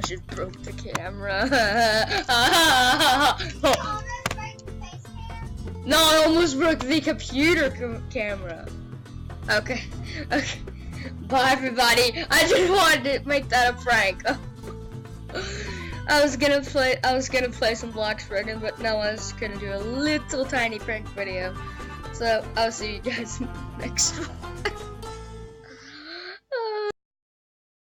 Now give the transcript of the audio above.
just broke the camera. No, I almost broke the computer camera. Okay. Bye, everybody. I just wanted to make that a prank. I was gonna play some blocks for it, but now I was gonna do a little tiny prank video. So I'll see you guys next one.